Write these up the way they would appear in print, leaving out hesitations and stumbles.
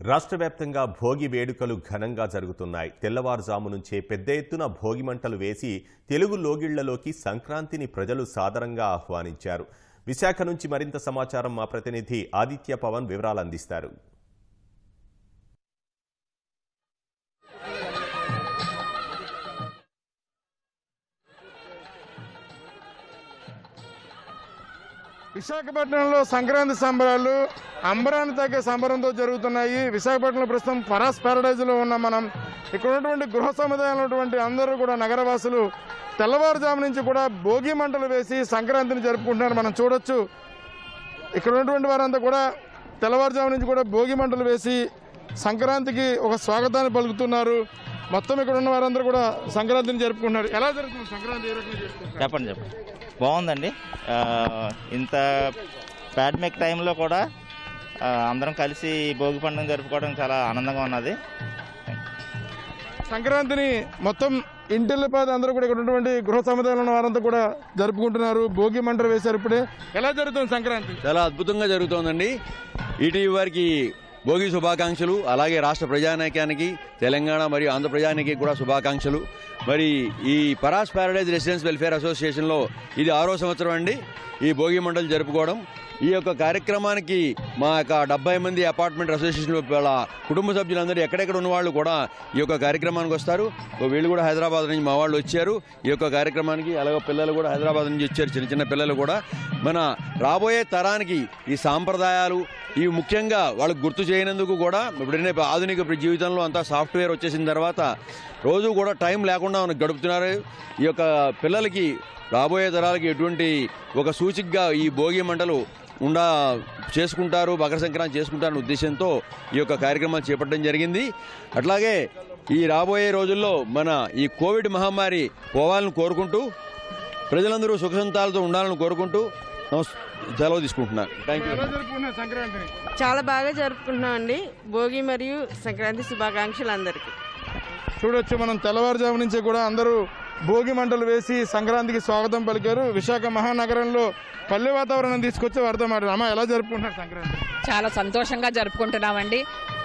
రాష్ట్ర వ్యాప్తంగా భోగి వేడుకలు ఘనంగా జరుగుతున్నాయి. తెల్లవారుజాము నుంచే పెద్ద ఎత్తున భోగి మంటలు వేసి తెలుగు లోగిళ్లలోకి సంక్రాంతిని ప్రజలు సాదరంగా ఆహ్వానించారు. విశాఖ నుంచి మరింత సమాచారం మా ప్రతినిధి ఆదిత్య పవన్ వివరాలు అందిస్తారు. విశాఖపట్నంలో సంక్రాంతి సంబరాలు అంబరాన్ని తగ్గే సంబరంతో జరుగుతున్నాయి. విశాఖపట్నంలో ప్రస్తుతం పరాస్ ప్యారడైజ్లో ఉన్న మనం ఇక్కడ ఉన్నటువంటి గృహ సముదాయంలో ఉన్నటువంటి అందరూ కూడా నగరవాసులు తెల్లవారుజాము నుంచి కూడా భోగి మంటలు వేసి సంక్రాంతిని జరుపుకుంటున్నారు. మనం చూడొచ్చు ఇక్కడ ఉన్నటువంటి వారంతా కూడా తెల్లవారుజాము నుంచి కూడా భోగి మంటలు వేసి సంక్రాంతికి ఒక స్వాగతాన్ని పలుకుతున్నారు. మొత్తం ఇక్కడ ఉన్న వారందరూ కూడా సంక్రాంతిని జరుపుకుంటున్నారు. ఎలా జరుగుతుంది సంక్రాంతి? ఏ రకంగా జరుపుకుంటారు? చెప్పండి. బాగుందండి. ఇంత పాండమిక్ టైంలో కూడా అందరం కలిసి భోగి పండుగ జరుపుకోవడం చాలా ఆనందంగా ఉన్నది. సంక్రాంతిని మొత్తం ఇంటిల్లిపాది అందరూ కూడా ఇక్కడ ఉన్నటువంటి గృహ సముదాయంలో ఉన్న వారంతా కూడా జరుపుకుంటున్నారు. భోగి మంటలు వేశారు. ఇప్పుడే ఎలా జరుగుతుంది సంక్రాంతి? చాలా అద్భుతంగా జరుగుతోందండి. ఈటీవీ వారికి భోగి శుభాకాంక్షలు. అలాగే రాష్ట్ర ప్రజానీకానికి, తెలంగాణ మరియు ఆంధ్ర ప్రజానికి కూడా శుభాకాంక్షలు. మరి ఈ పరాస్ ప్యారడైజ్ రెసిడెన్స్ వెల్ఫేర్ అసోసియేషన్లో ఇది 6వ సంవత్సరం అండి ఈ భోగి మంటలు జరుపుకోవడం. ఈ యొక్క కార్యక్రమానికి మా యొక్క 70 మంది అపార్ట్మెంట్ అసోసియేషన్ వాళ్ళ కుటుంబ సభ్యులందరూ ఎక్కడెక్కడ ఉన్న వాళ్ళు కూడా ఈ యొక్క కార్యక్రమానికి వస్తారు. వీళ్ళు కూడా హైదరాబాద్ నుంచి మా వాళ్ళు వచ్చారు ఈ యొక్క కార్యక్రమానికి. అలాగే పిల్లలు కూడా హైదరాబాద్ నుంచి వచ్చారు, చిన్న చిన్న పిల్లలు కూడా. మన రాబోయే తరానికి ఈ సాంప్రదాయాలు ఇవి ముఖ్యంగా వాళ్ళకు గుర్తు చేయనందుకు కూడా ఇప్పుడనే ఆధునిక జీవితంలో అంతా సాఫ్ట్వేర్ వచ్చేసిన తర్వాత రోజు కూడా టైం లేకుండా గడుపుతున్నారు. ఈ యొక్క పిల్లలకి రాబోయే తరాలకి ఎటువంటి ఒక సూచికగా ఈ భోగి మంటలు చేసుకుంటారు, మకర సంక్రాంతి చేసుకుంటారనే ఉద్దేశంతో ఈ యొక్క కార్యక్రమాలు చేపట్టడం జరిగింది. అట్లాగే ఈ రాబోయే రోజుల్లో మన ఈ కోవిడ్ మహమ్మారి పోవాలని కోరుకుంటూ ప్రజలందరూ సుఖసంతాలతో ఉండాలని కోరుకుంటూ సెలవు తీసుకుంటున్నారు. Thank you. చాలా బాగా జరుపుకుంటున్నాం అండి. భోగి మరియు సంక్రాంతి శుభాకాంక్షలు అందరికీ. చూడొచ్చు మనం తెల్లవారుజాము నుంచి కూడా అందరూ భోగి మంటలు వేసి సంక్రాంతికి స్వాగతం పలికారు. విశాఖ మహానగరంలో పల్లె వాతావరణం తీసుకొచ్చి వారితో మాట్లాడారు. అమ్మ, ఎలా జరుపుకుంటున్నారు సంక్రాంతి? చాలా సంతోషంగా జరుపుకుంటున్నామండి.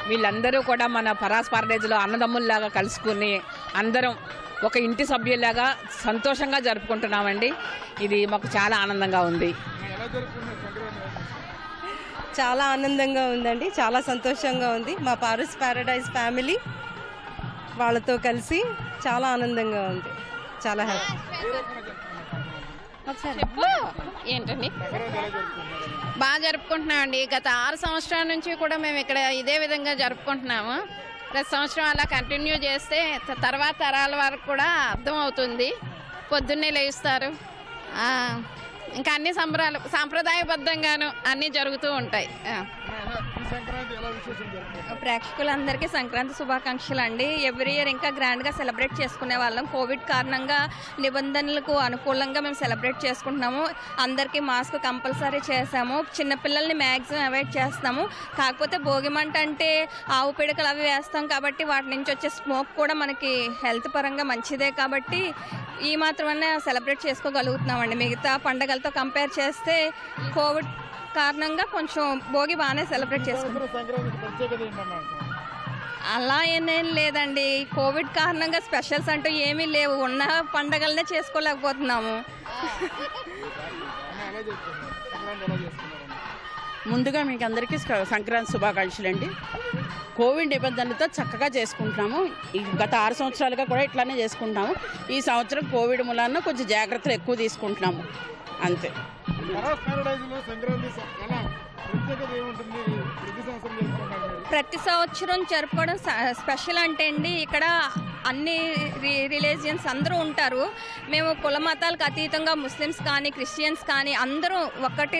వీళ్ళందరూ కూడా మన పరాస్ ప్యారడైజ్లో అన్నదమ్ముల్లాగా కలుసుకుని అందరం ఒక ఇంటి సభ్యుల్లాగా సంతోషంగా జరుపుకుంటున్నామండి. ఇది మాకు చాలా ఆనందంగా ఉంది. చాలా ఆనందంగా ఉందండి. చాలా సంతోషంగా ఉంది. మా పరాస్ ప్యారడైజ్ ఫ్యామిలీ వాళ్ళతో కలిసి చాలా ఆనందంగా ఉంది. చాలా హ్యాపీ. ఏంటండి బాగా జరుపుకుంటున్నామండి. గత 6 సంవత్సరాల నుంచి కూడా మేము ఇక్కడ ఇదే విధంగా జరుపుకుంటున్నాము. ప్రతి సంవత్సరం అలా కంటిన్యూ చేస్తే తర్వాత తరాల వరకు కూడా అర్థం అవుతుంది. పొద్దున్నే లేస్తారు. ఇంకా అన్ని సంబరాలు సాంప్రదాయబద్ధంగాను అన్నీ జరుగుతూ ఉంటాయి. ప్రేక్షకులందరికీ సంక్రాంతి శుభాకాంక్షలు అండి. ఎవ్రీ ఇయర్ ఇంకా గ్రాండ్గా సెలబ్రేట్ చేసుకునే వాళ్ళం. కోవిడ్ కారణంగా నిబంధనలకు అనుకూలంగా మేము సెలబ్రేట్ చేసుకుంటున్నాము. అందరికీ మాస్క్ కంపల్సరీ చేసాము. చిన్నపిల్లల్ని మ్యాక్సిమం అవాయిడ్ చేస్తాము. కాకపోతే భోగి మంట అంటే ఆవు పిడకలు అవి వేస్తాం కాబట్టి వాటి నుంచి వచ్చే స్మోక్ కూడా మనకి హెల్త్ పరంగా మంచిదే కాబట్టి ఈ మాత్రమే సెలబ్రేట్ చేసుకోగలుగుతున్నామండి. మిగతా పండగలతో కంపేర్ చేస్తే కోవిడ్ కారణంగా కొంచెం భోగి బాగానే సెలబ్రేట్ చేసుకుంటాం. అలా ఏమేం లేదండి. కోవిడ్ కారణంగా స్పెషల్స్ అంటూ ఏమీ లేవు. ఉన్న పండగలనే చేసుకోలేకపోతున్నాము. ముందుగా మీకు అందరికీ సంక్రాంతి శుభాకాంక్షలు అండి. కోవిడ్ నిబంధనలతో చక్కగా చేసుకుంటున్నాము. గత 6 సంవత్సరాలుగా కూడా ఇట్లానే చేసుకుంటున్నాము. ఈ సంవత్సరం కోవిడ్ మూలాన కొంచెం జాగ్రత్తలు ఎక్కువ తీసుకుంటున్నాము అంతే. ప్రతి సంవత్సరం జరుపుకోవడం స్పెషల్ అంటే అండి ఇక్కడ అన్ని రిలీజియన్స్ అందరూ ఉంటారు. మేము కుల మతాలకు అతీతంగా ముస్లిమ్స్ కానీ క్రిస్టియన్స్ కానీ అందరూ ఒక్కటి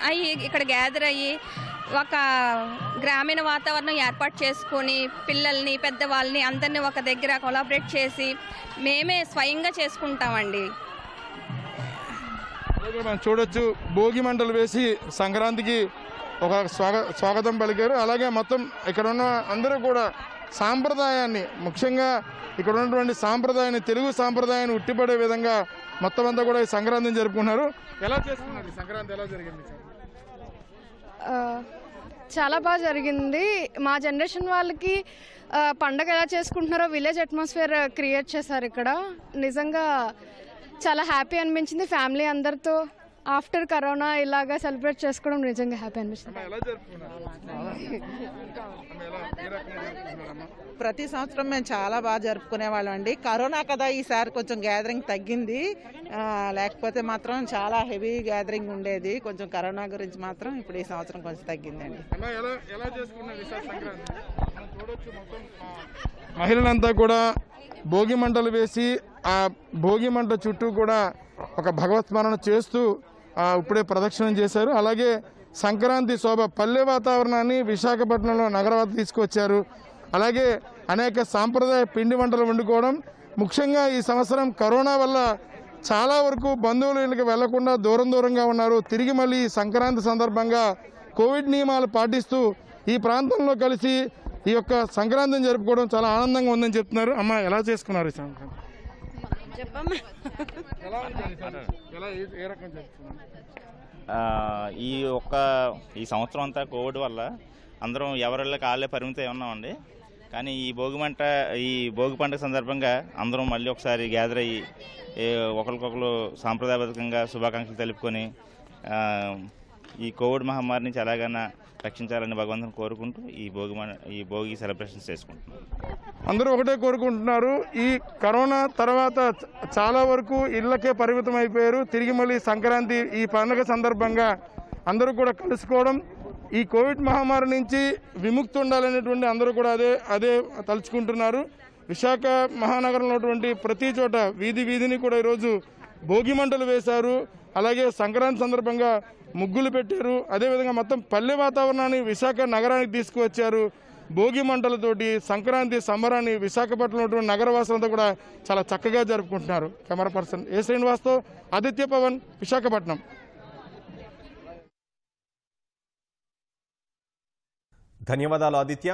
అయ్యి ఇక్కడ గ్యాదర్ అయ్యి ఒక గ్రామీణ వాతావరణం ఏర్పాటు చేసుకొని పిల్లల్ని పెద్దవాళ్ళని అందరినీ ఒక దగ్గర కొలాబరేట్ చేసి మేమే స్వయంగా చేసుకుంటామండి. మనం చూడొచ్చు భోగి మంటలు వేసి సంక్రాంతికి ఒక స్వాగతం పలికారు. అలాగే మొత్తం ఇక్కడ ఉన్న అందరూ కూడా సాంప్రదాయాన్ని, ముఖ్యంగా ఇక్కడ ఉన్నటువంటి సాంప్రదాయాన్ని, తెలుగు సాంప్రదాయాన్ని ఉట్టిపడే విధంగా మొత్తం అంతా కూడా ఈ సంక్రాంతిని జరుపుకున్నారు. ఎలా చేసుకున్నారు సంక్రాంతి? ఎలా జరిగింది? చాలా బాగా జరిగింది. మా జనరేషన్ వాళ్ళకి పండగ ఎలా చేసుకుంటున్నారో విలేజ్ అట్మాస్ఫియర్ క్రియేట్ చేశారు ఇక్కడ. నిజంగా చాలా హ్యాపీ అనిపించింది. ఫ్యామిలీ అందరితో ఆఫ్టర్ కరోనా ఇలాగా సెలబ్రేట్ చేసుకోవడం నిజంగా హ్యాపీ అనిపించింది. ప్రతి సంవత్సరం మేము చాలా బాగా జరుపుకునే వాళ్ళం అండి. కరోనా కదా ఈసారి కొంచెం గ్యాదరింగ్ తగ్గింది, లేకపోతే మాత్రం చాలా హెవీ గ్యాదరింగ్ ఉండేది. కొంచెం కరోనా గురించి మాత్రం ఇప్పుడు ఈ సంవత్సరం కొంచెం తగ్గిందండి. మహిళలంతా కూడా భోగి మంటలు వేసి ఆ భోగి మంట చుట్టూ కూడా ఒక భగవత్ స్మరణ చేస్తూ ఇప్పుడే ప్రదక్షిణం చేశారు. అలాగే సంక్రాంతి శోభ పల్లె వాతావరణాన్ని విశాఖపట్నంలో నగరవాత తీసుకొచ్చారు. అలాగే అనేక సాంప్రదాయ పిండి వంటలు వండుకోవడం. ముఖ్యంగా ఈ సంవత్సరం కరోనా వల్ల చాలా వరకు బంధువుల ఇళ్ళకి వెళ్లకుండా దూరంగా ఉన్నారు. తిరిగి మళ్ళీ సంక్రాంతి సందర్భంగా కోవిడ్ నియమాలు పాటిస్తూ ఈ ప్రాంతంలో కలిసి ఈ యొక్క సంక్రాంతిని జరుపుకోవడం చాలా ఆనందంగా ఉందని చెప్తున్నారు. అమ్మ, ఎలా చేసుకున్నారు ఈ సంక్రాంతి? ఈ సంవత్సరం అంతా కోవిడ్ వల్ల అందరం ఎవరిళ్ళకి వాళ్ళే పరిమితం ఉన్నామండి. కానీ ఈ భోగి పండుగ సందర్భంగా అందరం మళ్ళీ ఒకసారి గ్యాదర్ అయ్యి ఒకరికొకరు సాంప్రదాయబద్ధంగా శుభాకాంక్షలు తెలుపుకొని ఈ కోవిడ్ మహమ్మారి నుంచి ఎలాగైనా రక్షించాలని భగవంతుని కోరుకుంటూ ఈ భోగి సెలబ్రేషన్స్ చేసుకుంటున్నాం. అందరూ ఒకటే కోరుకుంటున్నారు. ఈ కరోనా తర్వాత చాలా వరకు ఇళ్లకే పరిమితం అయిపోయారు. తిరిగి మళ్ళీ సంక్రాంతి ఈ పండుగ సందర్భంగా అందరూ కూడా కలుసుకోవడం, ఈ కోవిడ్ మహమ్మారి నుంచి విముక్తి ఉండాలనేటువంటి అందరూ కూడా అదే తలుచుకుంటున్నారు. విశాఖ మహానగరంలో ఉన్నటువంటి ప్రతి చోట వీధిని కూడా ఈరోజు భోగి మంటలు వేశారు. అలాగే సంక్రాంతి సందర్భంగా ముగ్గులు పెట్టారు. అదేవిధంగా మొత్తం పల్లె వాతావరణాన్ని విశాఖ నగరానికి తీసుకువచ్చారు. భోగి మంటలతోటి సంక్రాంతి సంబరాన్ని విశాఖపట్నంలో నగరవాసులంతా కూడా చాలా చక్కగా జరుపుకుంటున్నారు. కెమెరా పర్సన్ ఏ శ్రీనివాస్తో ఆదిత్య పవన్, విశాఖపట్నం. ధన్యవాదాలు ఆదిత్య.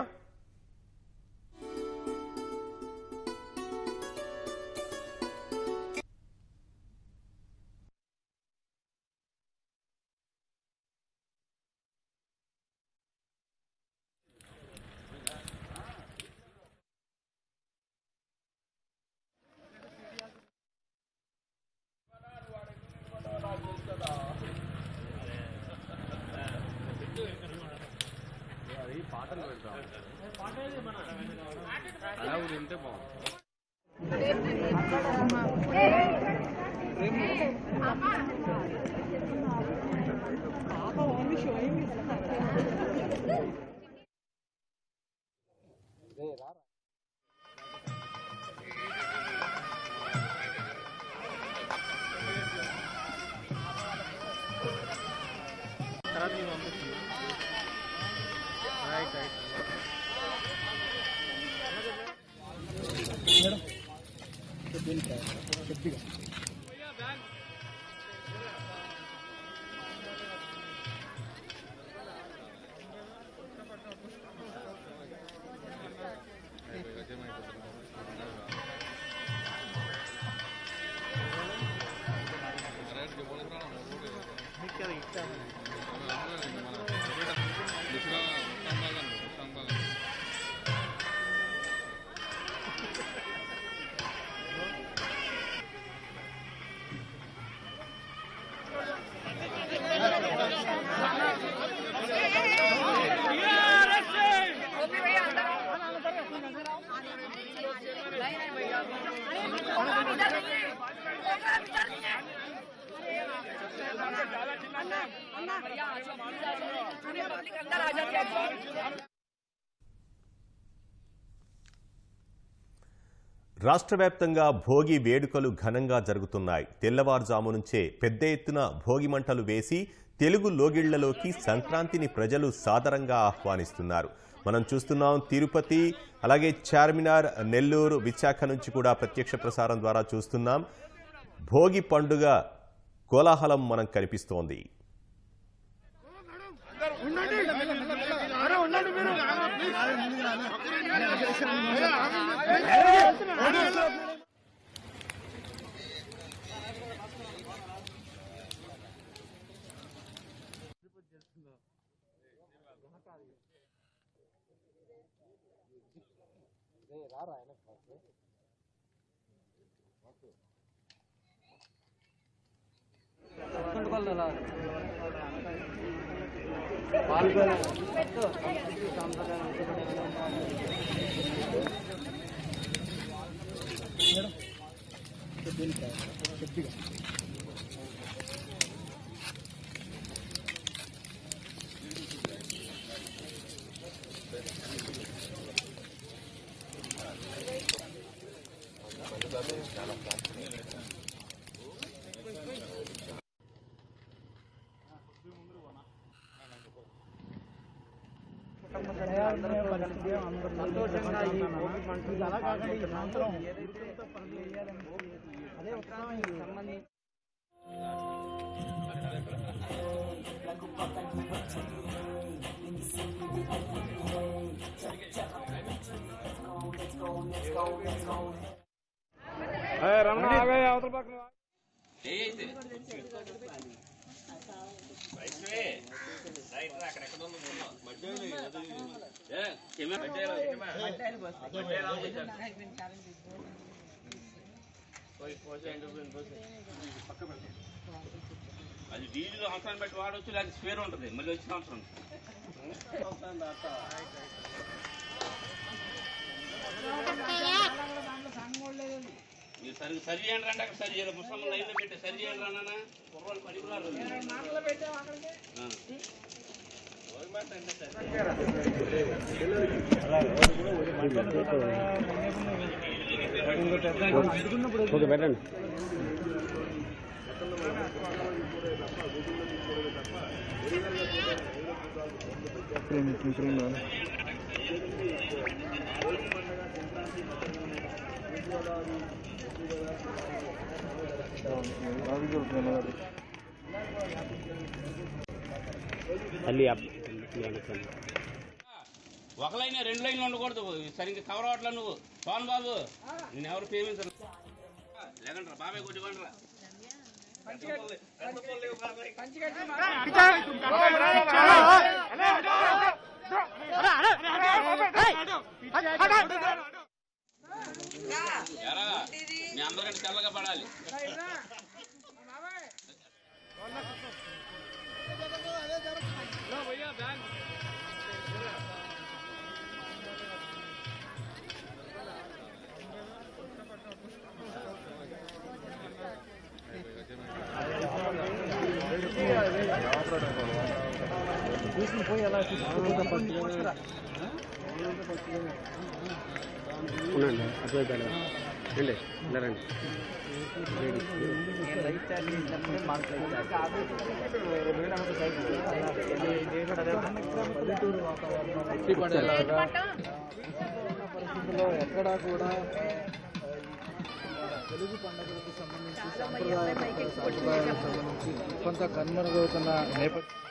రాష్ట్ర వ్యాప్తంగా భోగి వేడుకలు ఘనంగా జరుగుతున్నాయి. తెల్లవారుజాము నుంచే పెద్ద ఎత్తున భోగి మంటలు వేసి తెలుగు లోగిళ్లలోకి సంక్రాంతిని ప్రజలు సాదరంగా ఆహ్వానిస్తున్నారు. మనం చూస్తున్నాం తిరుపతి, అలాగే చార్మినార్, నెల్లూరు, విశాఖ నుంచి కూడా ప్రత్యక్ష ప్రసారం ద్వారా చూస్తున్నాం. భోగి పండుగ కోలాహలం మనం కనిపిస్తోంది. అది డీజిల్ అవసరం బట్టి వాడవచ్చు, లేకపోతే స్పేర్ ఉంటుంది మళ్ళీ వచ్చిన అవసరం. మీరు సరి చేయండి రండి, అక్కడ సరి చేయాలి. ముసలి లైన్లో పెట్టి సరి చేయండి రా నాన్న. కుర్రోళ్ళు పనికిరారు. పెట్టండి. ఒక లైన్ 2 లైన్లు ఉండకూడదు. సరిగ్గా కవర్ అవట్లా నువ్వు. సోన్ బాబు నేను ఎవరు ప్రేమించరు. లేకండ్రా బాబాయ్ కొట్టివ్వండిరా. మీ అందరికంటే తెల్లగా పడాలి. ఉండండి అటువైపు రండి ఇలా రండి. పరిస్థితుల్లో ఎక్కడా కూడా తెలుగు పండుగలకు సంబంధించి సాంప్రదాయాలకు సంబంధించి కొంత కనుమరుగవుతున్న నేపథ్యం.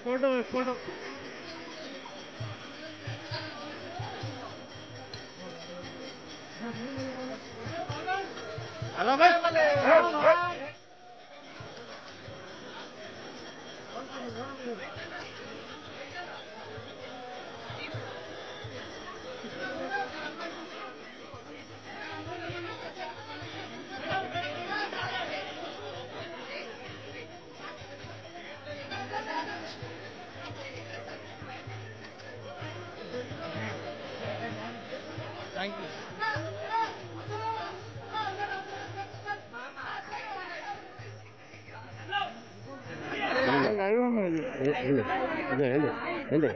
Photo thank you. ఏంటి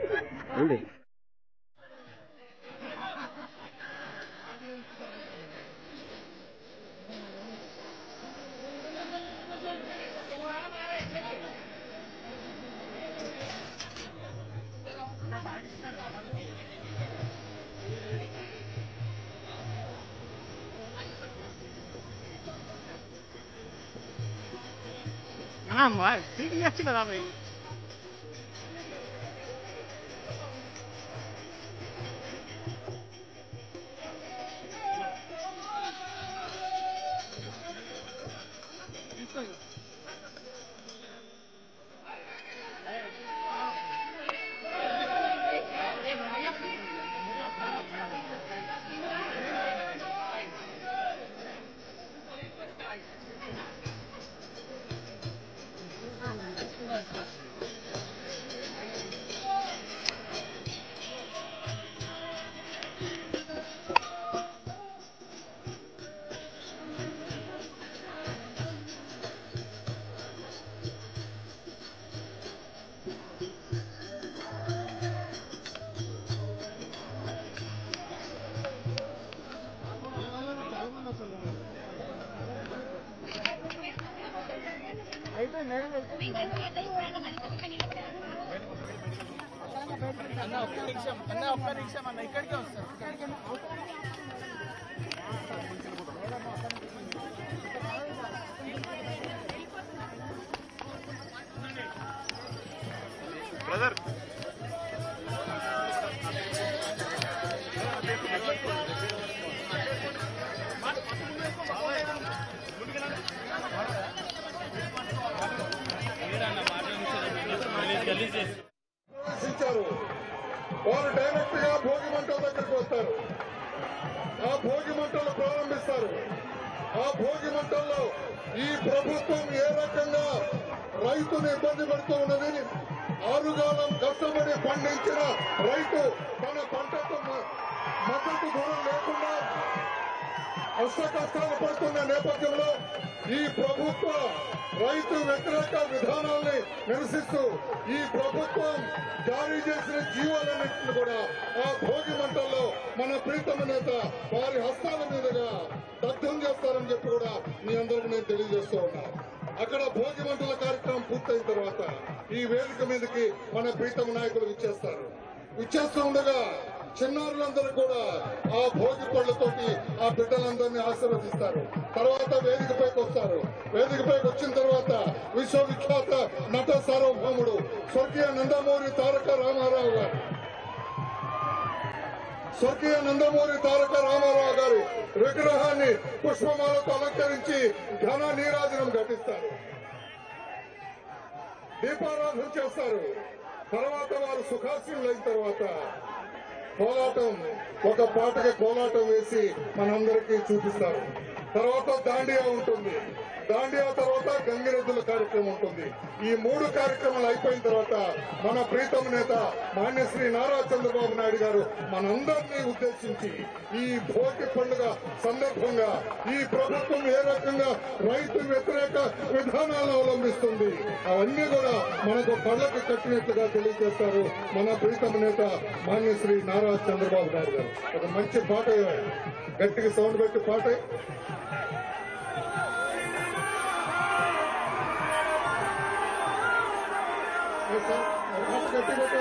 ఇక్కడికే వస్తారు. బ్రదర్ ప్రవేశించారు. వారు డైరెక్ట్ గా భోగి మంటల దగ్గరికి వస్తారు. ఆ భోగి మంటలు ప్రారంభిస్తారు. ఆ భోగి మంటల్లో ఈ ప్రభుత్వం ఏ రకంగా రైతును ఇబ్బంది పెడుతూ ఉన్నది, ఆరుగాలం కష్టపడి పండించిన రైతు తన పంటకు మద్దతు ధర లేకుండా అష్ట కష్టాలు పడుతున్న నేపథ్యంలో ఈ ప్రభుత్వ రైతు వ్యతిరేక విధానాల్ని నిరసిస్తూ ఈ ప్రభుత్వం జారీ చేసిన జీవోలన్నింటిని కూడా ఆ భోగి మంటల్లో మన ప్రీతమ నేత వారి హస్తాల మీదుగా దగ్ధం చేస్తారని చెప్పి కూడా మీ అందరికీ నేను తెలియజేస్తూ ఉన్నా. అక్కడ భోగి మంటల కార్యక్రమం పూర్తయిన తర్వాత ఈ వేదిక మీదకి మన ప్రీతమ నాయకులు విచ్చేస్తూ ఉండగా చిన్నారులందరూ కూడా ఆ భోగి పళ్ళతోటి ఆ బిడ్డలందరినీ ఆశీర్వదిస్తారు. తర్వాత వేదికపైకి వస్తారు. వేదికపైకి వచ్చిన తర్వాత విశ్వవిఖ్యాత నట సార్వభౌముడు స్వర్గీయ నందమూరి తారక రామారావు గారి విగ్రహాన్ని పుష్పమాలతో అలంకరించి ఘన నీరాజనం ఘటిస్తారు. దీపారాధన చేస్తారు. తర్వాత వారు సుఖాసీనులైన తర్వాత కోలాటం, ఒక పాటకి కోలాటం వేసి మనందరికీ చూపిస్తారు. తర్వాత దాండియా ఉంటుంది. దాండియా తర్వాత గంగిరెద్దుల కార్యక్రమం ఉంటుంది. ఈ 3 కార్యక్రమాలు అయిపోయిన తర్వాత మన ప్రీతమ నేత మాన్యశ్రీ నారా చంద్రబాబు నాయుడు గారు మనందరినీ ఉద్దేశించి ఈ భోగి పండుగ సందర్భంగా ఈ ప్రభుత్వం ఏ రకంగా రైతు వ్యతిరేక విధానాలను అవలంబిస్తుంది అవన్నీ కూడా మనకు కళ్ళకు కట్టినట్లుగా తెలియజేస్తారు మన ప్రీతమ నేత మాన్యశ్రీ నారా చంద్రబాబు నాయుడు గారు. ఒక మంచి పాట, గట్టిగా సౌండ్ పెట్టి పాట. గట్టి పెట్ట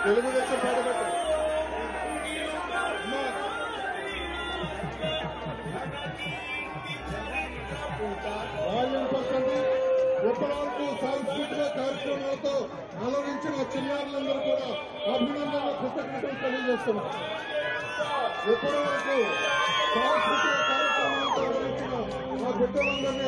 తెలుగుదేశం పాట పెట్ట. ఎప్పటివరకు సాంస్కృతిక కార్యక్రమాలతో ఆలోచించిన చిన్నారులందరూ కూడా అభినందనలు కృతజ్ఞతలు తెలియజేస్తున్నారు. ఎప్పటి వరకు సాంస్కృతిక కార్యక్రమాలతో గడిపిన మా బిడ్డలందరినీ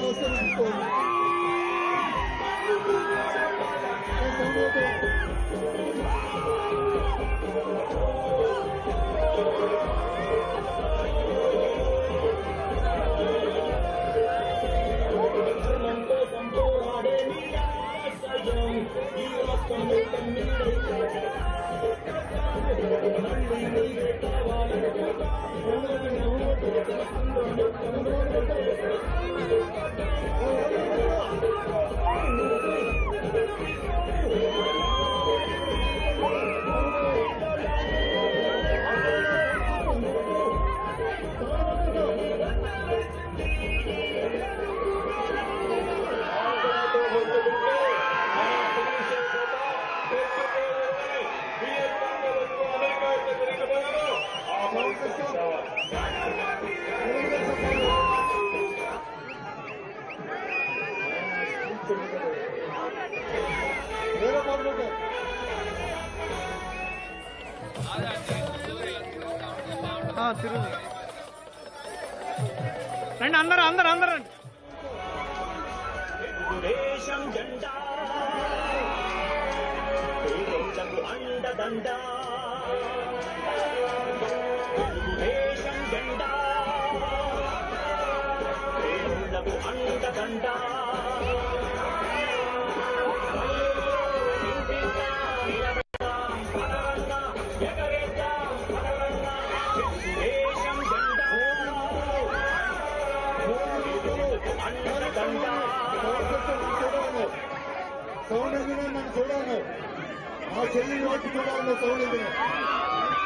ఆశీర్వదిస్తోంది. రండి అందరూ అందరూ అందరూ రండి. సౌండ్ ఇంజనీర్ నన్ను చూడాలి, ఆ చెల్లి వాటి చూడాలి. సౌండ్ ఇంజనీర్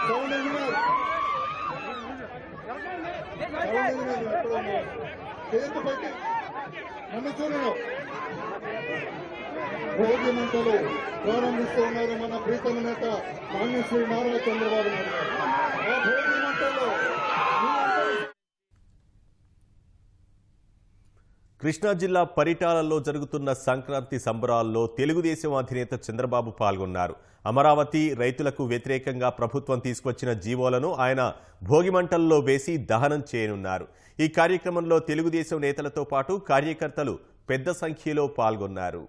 సౌండ్ ఇంజనీర్ చేతి పెట్టి నన్ను చూడను. భోగి మంటలు ప్రారంభిస్తూ ఉన్నారు మన ప్రీతమ నేత మాన్యశ్రీ నారా చంద్రబాబు నాయుడు గారు. ఆ భోగి మంటల్లో కృష్ణా జిల్లా పరిటాలలో జరుగుతున్న సంక్రాంతి సంబరాల్లో తెలుగుదేశం అధినేత చంద్రబాబు పాల్గొన్నారు. అమరావతి రైతులకు వ్యతిరేకంగా ప్రభుత్వం తీసుకొచ్చిన జీవోలను ఆయన భోగిమంటల్లో వేసి దహనం చేయనున్నారు. ఈ కార్యక్రమంలో తెలుగుదేశం నేతలతో పాటు కార్యకర్తలు పెద్ద సంఖ్యలో పాల్గొన్నారు.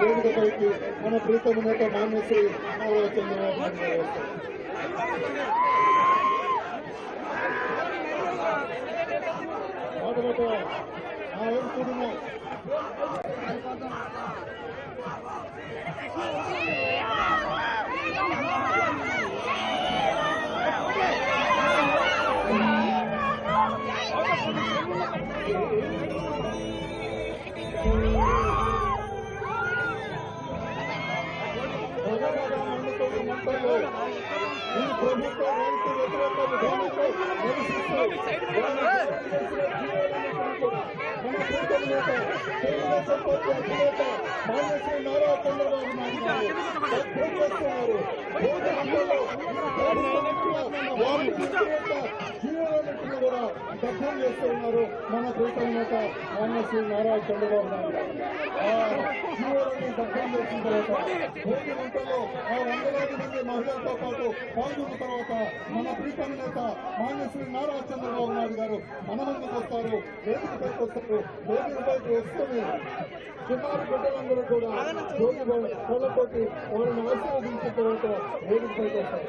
వేదికపైకి మన ప్రీతమ నేత మాన్యశ్రీ నారా చంద్రబాబు నాయుడు గారు వస్తారు. మొదట ఆ వైపు చూడున్నాం. ఈ ప్రభుత్వ రైతు వ్యతిరేక విధానంతో నిరసిస్తూ మన ప్రీతమ నేత తెలుగుదేశం పార్టీ అధినేత మాన్యశ్రీ నారా చంద్రబాబు నాయుడు గారు దగ్ధం చేస్తున్నారు. జీవోలన్నింటినీ కూడా దగ్ధం చేస్తూ ఉన్నారు మన ప్రీతమ నేత మాన్యశ్రీ నారా చంద్రబాబు నాయుడు గారు. ఆ జీవోలన్నీ దగ్ధం చేసిన తర్వాత భోగి మంటల్లో ఆ వందలాది మంది మహిళలతో పాటు పాల్గొన్న తర్వాత మన ప్రీతమ నేత మాన్యశ్రీ నారా చంద్రబాబు నాయుడు గారు మన ముందుకు వస్తారు, వేదికపైకి వస్తారు. వేదికపైకి వస్తుంది చిన్నారి బిడ్డలందరూ కూడా భోగి పళ్ళతోటి వారిని ఆశీర్వదించిన తర్వాత వేదికపైకి వస్తారు.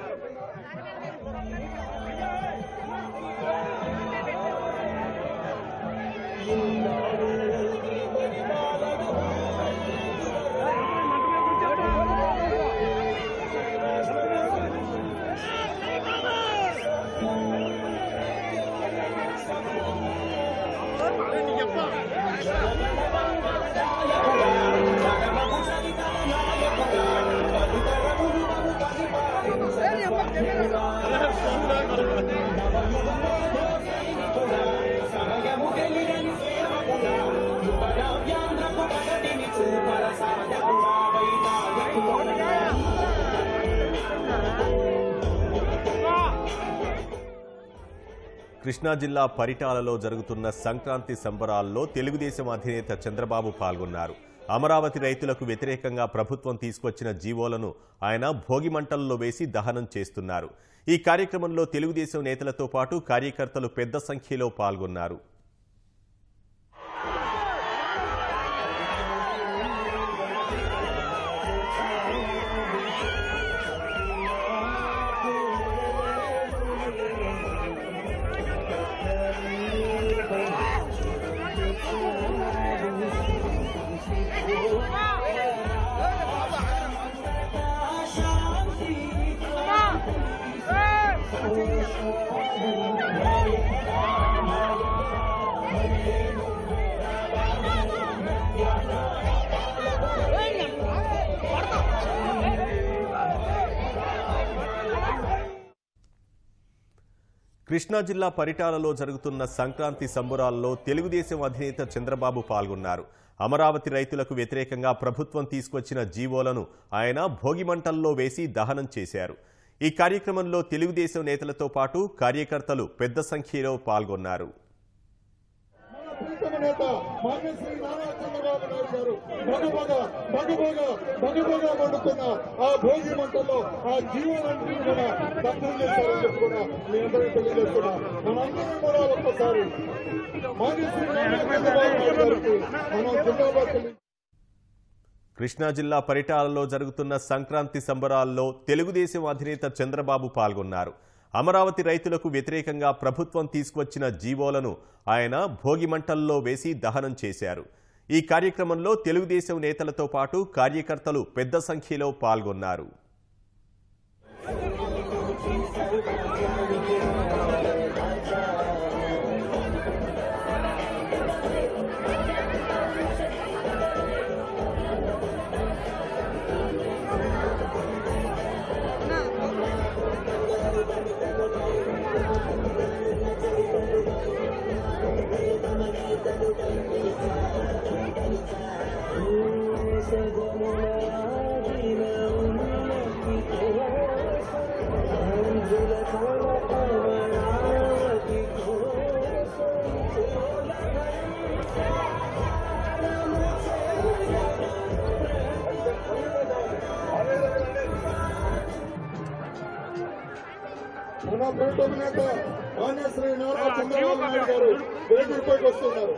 కృష్ణా జిల్లా పరిటాలలో జరుగుతున్న సంక్రాంతి సంబరాల్లో తెలుగుదేశం అధినేత చంద్రబాబు పాల్గొన్నారు. అమరావతి రైతులకు వ్యతిరేకంగా ప్రభుత్వం తీసుకొచ్చిన జీవోలను ఆయన భోగి మంటల్లో వేసి దహనం చేస్తున్నారు. ఈ కార్యక్రమంలో తెలుగుదేశం నేతలతో పాటు కార్యకర్తలు పెద్ద సంఖ్యలో పాల్గొన్నారు. కృష్ణా జిల్లా పరిటాలలో జరుగుతున్న సంక్రాంతి సంబరాల్లో తెలుగుదేశం అధినేత చంద్రబాబు పాల్గొన్నారు. అమరావతి రైతులకు వ్యతిరేకంగా ప్రభుత్వం తీసుకొచ్చిన జీవోలను ఆయన భోగి మంటల్లో వేసి దహనం చేశారు. ఈ కార్యక్రమంలో తెలుగుదేశం నేతలతో పాటు కార్యకర్తలు పెద్ద సంఖ్యలో పాల్గొన్నారు. కృష్ణా జిల్లా పరిటాలలో జరుగుతున్న సంక్రాంతి సంబరాల్లో తెలుగుదేశం అధినేత చంద్రబాబు పాల్గొన్నారు. అమరావతి రైతులకు వ్యతిరేకంగా ప్రభుత్వం తీసుకొచ్చిన జీవోలను ఆయన భోగి మంటల్లో వేసి దహనం చేశారు. ఈ కార్యక్రమంలో తెలుగుదేశం నేతలతో పాటు కార్యకర్తలు పెద్ద సంఖ్యలో పాల్గొన్నారు. మన ప్రీతమ నేత మాన్య శ్రీ నారా చంద్రబాబు నాయుడు గారు వేదికపైకి వస్తున్నారు.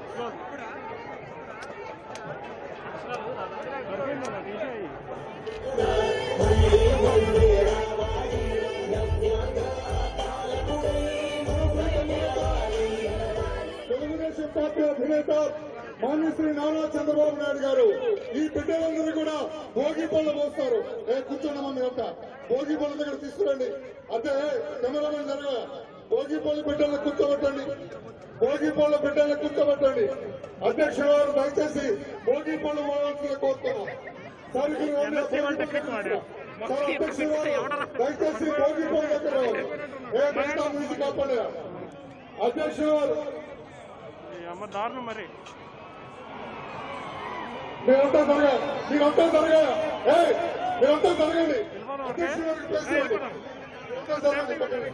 తెలుగుదేశం పార్టీ అధినేత మాన్య శ్రీ నారా చంద్రబాబు నాయుడు గారు ఈ బిడ్డలందరూ కూడా భోగి పళ్ళు పోస్తారు. కూర్చోండి మన యొక్క భోగి పళ్ళ దగ్గర తీసుకురండి. అదే కెమెరామెన్ జరగా భోగి పళ్ళు బిడ్డలను కూర్చోబెట్టండి. భోగి పళ్ళ బిడ్డలను కూర్చోబెట్టండి. అధ్యక్షుడు గారు దయచేసి భోగి పళ్ళు పోవాల్సిన కోరుతున్నాం. సార్ అధ్యక్షుడు గారు దయచేసి భోగి పళ్ళ దగ్గర మిగతా నుంచి కాపాడు. అధ్యక్షుడు గారు మీరంతా జరగా మీరంతా జరగండి. అధ్యక్షుడు గారికి జరగండి.